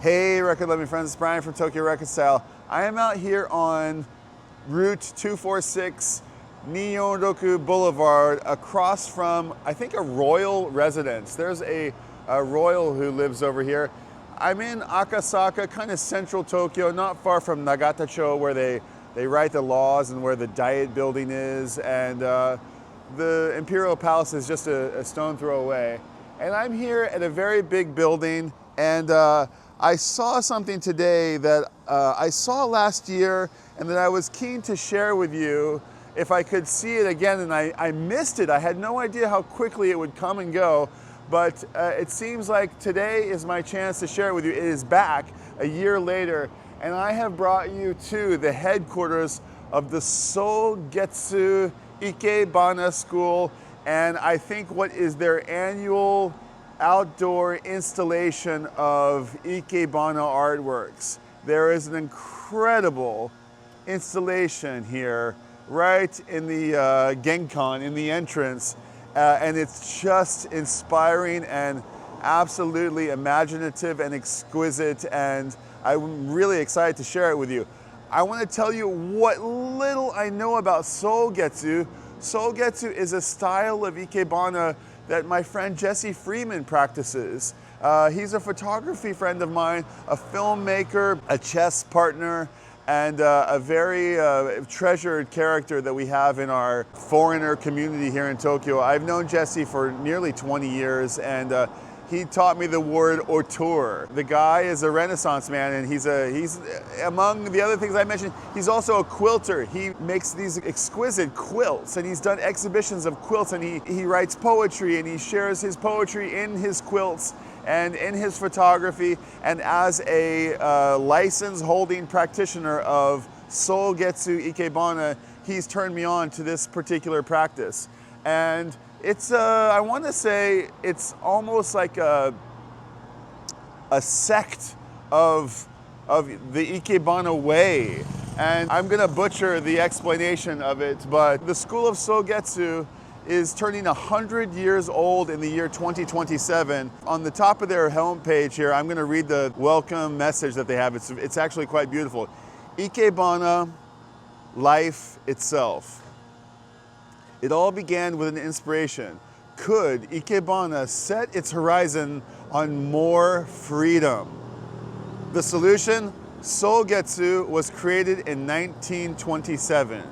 Hey record loving friends, it's Brian from tokyorecordstyle. I am out here on Route 246 Nihonroku Boulevard across from, I think, a royal residence. There's a royal who lives over here. I'm in Akasaka, kind of central Tokyo, not far from Nagatacho where they write the laws and where the Diet building is, and the Imperial Palace is just a stone throw away. And I'm here at a very big building, and I saw something today that I saw last year and that I was keen to share with you if I could see it again, and I missed it. I had no idea how quickly it would come and go, but it seems like today is my chance to share it with you. It is back a year later, and I have brought you to the headquarters of the Sogetsu Ikebana School, and I think what is their annual outdoor installation of Ikebana artworks. There is an incredible installation here right in the Genkan, in the entrance, and it's just inspiring and absolutely imaginative and exquisite, and I'm really excited to share it with you. I want to tell you what little I know about Sogetsu. Sogetsu is a style of Ikebana that my friend Jesse Freeman practices. He's a photography friend of mine, a filmmaker, a chess partner, and a very treasured character that we have in our foreigner community here in Tokyo. I've known Jesse for nearly 20 years, and he taught me the word auteur. The guy is a Renaissance man, and he's among the other things I mentioned, he's also a quilter. He makes these exquisite quilts, and he's done exhibitions of quilts, and he writes poetry, and he shares his poetry in his quilts and in his photography. And as a license holding practitioner of Sogetsu Ikebana, he's turned me on to this particular practice. And it's, I want to say, it's almost like a sect of the Ikebana way. And I'm going to butcher the explanation of it, but the School of Sogetsu is turning 100 years old in the year 2027. On the top of their homepage here, I'm going to read the welcome message that they have. It's actually quite beautiful. Ikebana, life itself. It all began with an inspiration. Could Ikebana set its horizon on more freedom? The solution? Sogetsu was created in 1927.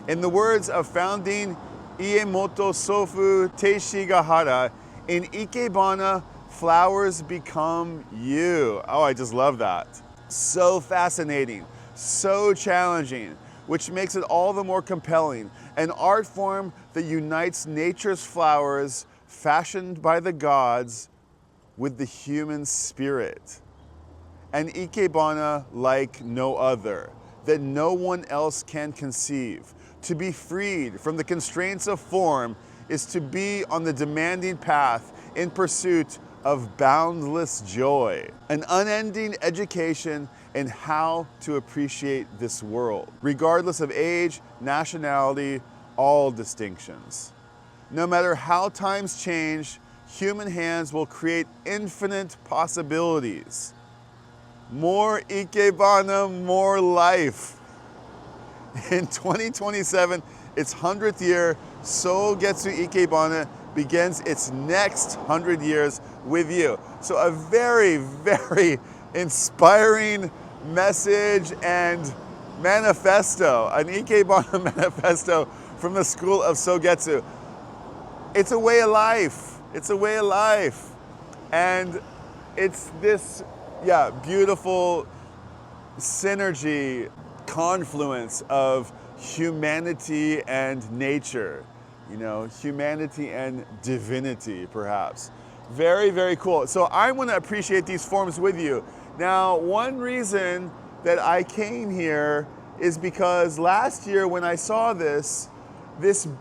In the words of founding Iemoto Sofu Teshigahara, in Ikebana, flowers become you. Oh, I just love that. So fascinating, so challenging, which makes it all the more compelling. An art form that unites nature's flowers fashioned by the gods with the human spirit. An Ikebana like no other, that no one else can conceive. To be freed from the constraints of form is to be on the demanding path in pursuit of boundless joy. An unending education in how to appreciate this world, regardless of age, nationality, all distinctions. No matter how times change, human hands will create infinite possibilities. More Ikebana, more life. In 2027, its 100th year, Sogetsu Ikebana begins its next 100 years with you. So a very, very inspiring message and manifesto, an Ikebana manifesto from the School of Sogetsu. It's a way of life. It's a way of life. And it's this, beautiful synergy, confluence of humanity and nature, humanity and divinity, perhaps. Very, very cool. So I want to appreciate these forms with you. Now, one reason that I came here is because last year when I saw this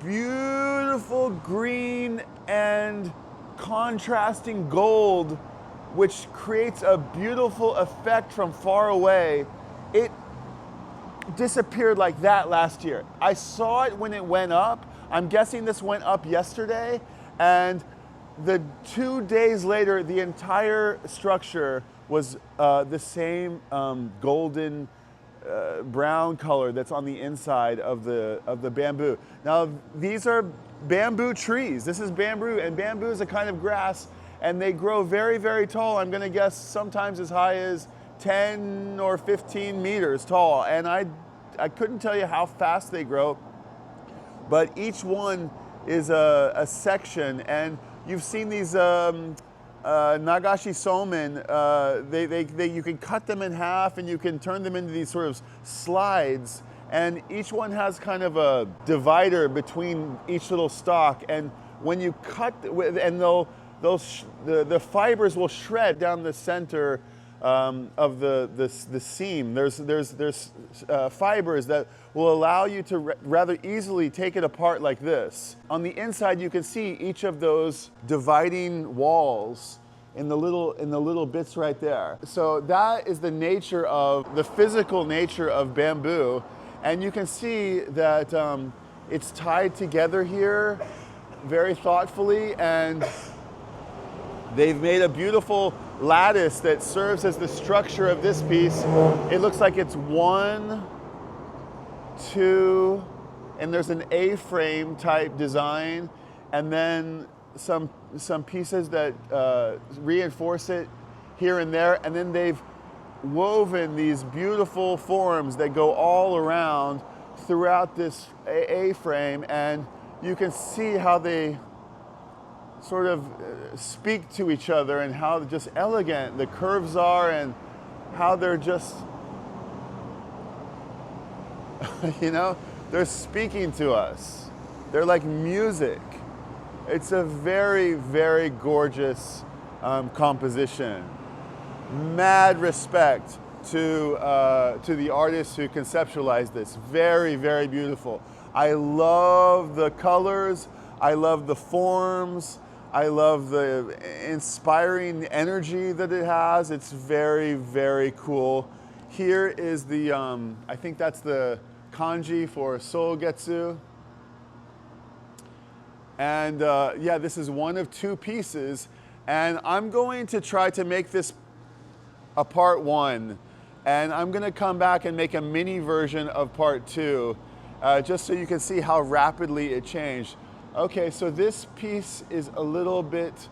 beautiful green and contrasting gold, which creates a beautiful effect from far away, it disappeared like that last year. I saw it when it went up. I'm guessing this went up yesterday, and the 2 days later, the entire structure was the same golden brown color that's on the inside of the bamboo. Now these are bamboo trees. This is bamboo, and bamboo is a kind of grass, and they grow very, very tall. I'm going to guess sometimes as high as 10 or 15 meters tall. And I couldn't tell you how fast they grow, but each one is a section. And you've seen these nagashi somen, you can cut them in half and you can turn them into these sort of slides, and each one has kind of a divider between each little stalk, and when you cut, and the fibers will shred down the center of the seam. There's fibers that will allow you to rather easily take it apart like this. On the inside, you can see each of those dividing walls in the little bits right there. So that is the nature of the physical nature of bamboo, and you can see that it's tied together here very thoughtfully, and they've made a beautiful lattice that serves as the structure of this piece. It looks like it's 1, 2, and there's an A-frame type design, and then some pieces that reinforce it here and there, and then they've woven these beautiful forms that go all around throughout this A-frame, and you can see how they sort of speak to each other and how just elegant the curves are, and how they're just, you know, they're speaking to us. They're like music. It's a very, very gorgeous composition. Mad respect to the artists who conceptualized this. Very, very beautiful. I love the colors. I love the forms. I love the inspiring energy that it has. It's very, very cool. Here is the, I think that's the kanji for Sogetsu. And yeah, this is one of 2 pieces. And I'm going to try to make this a part 1. And I'm going to come back and make a mini version of part 2, just so you can see how rapidly it changed. Okay, so this piece is a little bit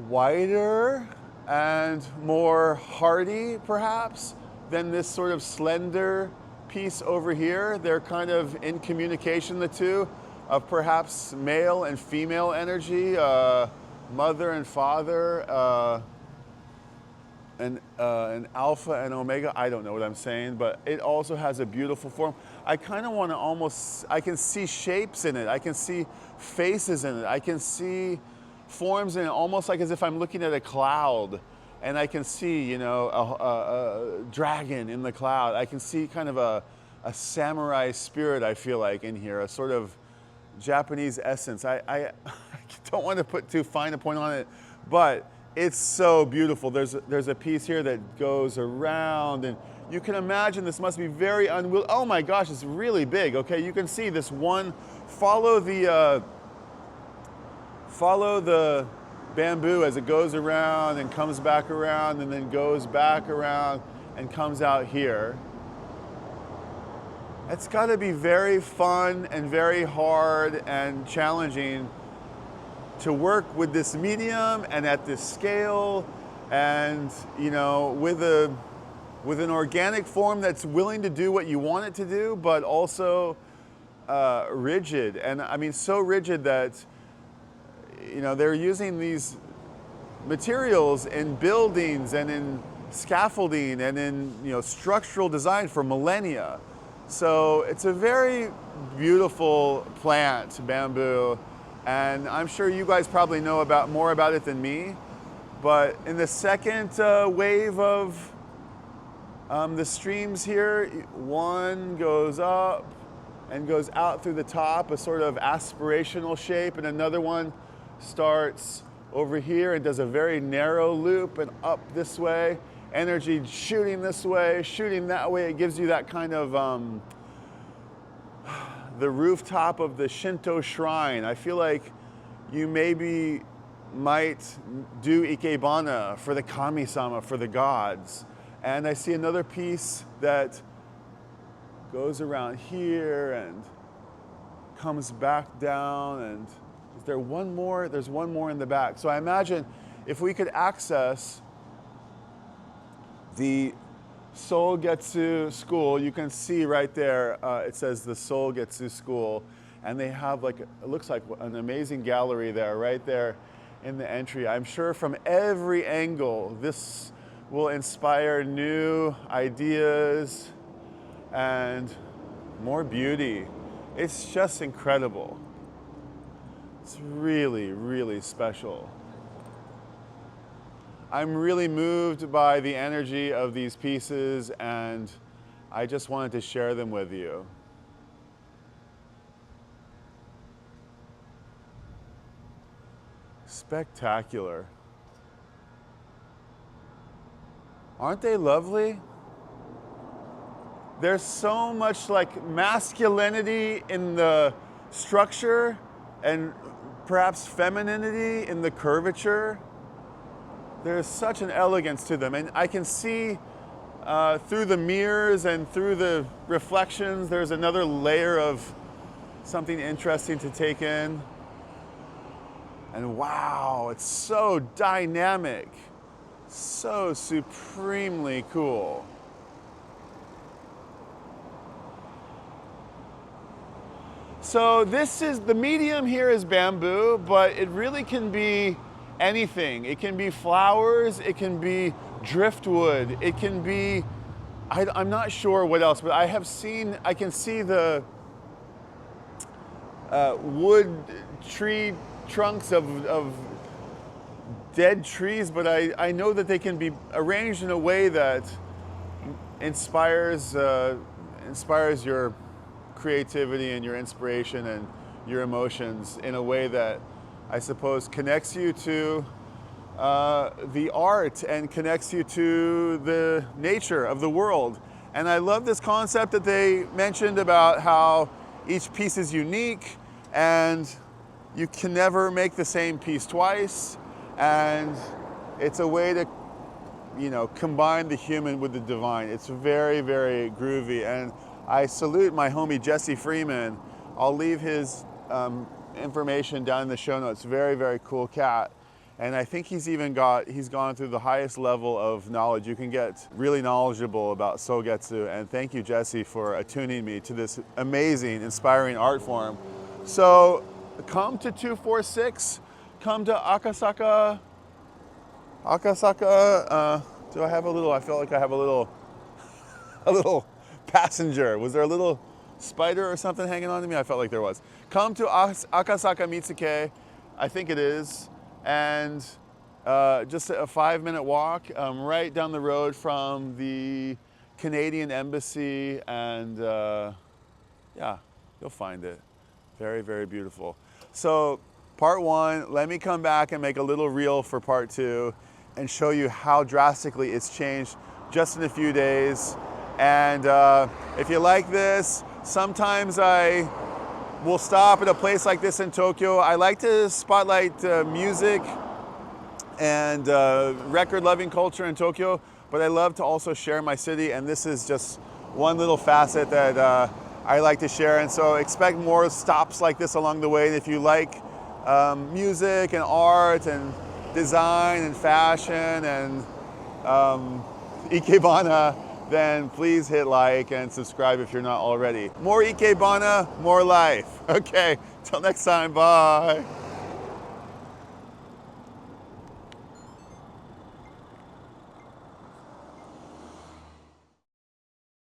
wider and more hardy, perhaps, than this sort of slender piece over here. They're kind of in communication, the two, of perhaps male and female energy, mother and father, an alpha and omega. I don't know what I'm saying, but it also has a beautiful form. I kind of want to I can see shapes in it. I can see faces in it. I can see forms in it, almost like as if I'm looking at a cloud, and I can see, you know, a dragon in the cloud. I can see kind of a samurai spirit, I feel like, in here, a sort of Japanese essence. I don't want to put too fine a point on it, but it's so beautiful. There's a piece here that goes around, and you can imagine this must be very unwieldy. Oh my gosh, it's really big. Okay, you can see this one. Follow the bamboo as it goes around and comes back around, and then goes back around and comes out here. It's got to be very fun and very hard and challenging to work with this medium and at this scale, and, you know, with an organic form that's willing to do what you want it to do, but also rigid. And I mean, so rigid that, you know, they're using these materials in buildings and in scaffolding and in, you know, structural design for millennia. So it's a very beautiful plant, bamboo. And I'm sure you guys probably know more about it than me. But in the second wave of the streams here, one goes up and goes out through the top, a sort of aspirational shape, and another one starts over here and does a very narrow loop and up this way. Energy shooting this way, shooting that way. It gives you that kind of the rooftop of the Shinto shrine. I feel like you may be might do Ikebana for the kami-sama, for the gods. And I see another piece that goes around here and comes back down. And is there one more? There's one more in the back. So I imagine if we could access the Sogetsu School, you can see right there, it says the Sogetsu School, and they have like, it looks like an amazing gallery there, right there in the entry. I'm sure from every angle, this will inspire new ideas and more beauty. It's just incredible. It's really, really special. I'm really moved by the energy of these pieces, and I just wanted to share them with you. Spectacular. Aren't they lovely? There's so much like masculinity in the structure and perhaps femininity in the curvature. There's such an elegance to them, and I can see through the mirrors and through the reflections, there's another layer of something interesting to take in. And wow, it's so dynamic, so supremely cool. So this is, the medium here is bamboo, but it really can be anything. It can be flowers, it can be driftwood, it can be, I'm not sure what else, but I can see the wood tree trunks of dead trees, but I know that they can be arranged in a way that inspires your creativity and your inspiration and your emotions in a way that I suppose connects you to the art and connects you to the nature of the world. And I love this concept that they mentioned about how each piece is unique and you can never make the same piece twice. And it's a way to, combine the human with the divine. It's very, very groovy. And I salute my homie Jesse Freeman. I'll leave his information down in the show notes. Very, very cool cat. And I think he's gone through the highest level of knowledge. You can get really knowledgeable about Sogetsu. And thank you, Jesse, for attuning me to this amazing, inspiring art form. So come to 246, come to Akasaka. Do I have a little, I felt like I have a little passenger. Was there a little spider or something hanging on to me? I felt like there was. Come to Akasaka Mitsuke, I think it is, and just a 5-minute walk right down the road from the Canadian Embassy, and yeah, you'll find it. Very, very beautiful. So part 1, let me come back and make a little reel for part 2 and show you how drastically it's changed just in a few days. And if you like this, sometimes I will stop at a place like this in Tokyo. I like to spotlight music and record-loving culture in Tokyo, but I love to also share my city, and this is just one little facet that I like to share. And so expect more stops like this along the way. And if you like music and art and design and fashion and Ikebana, then please hit like and subscribe if you're not already. More Ikebana, more life. Okay, till next time, bye.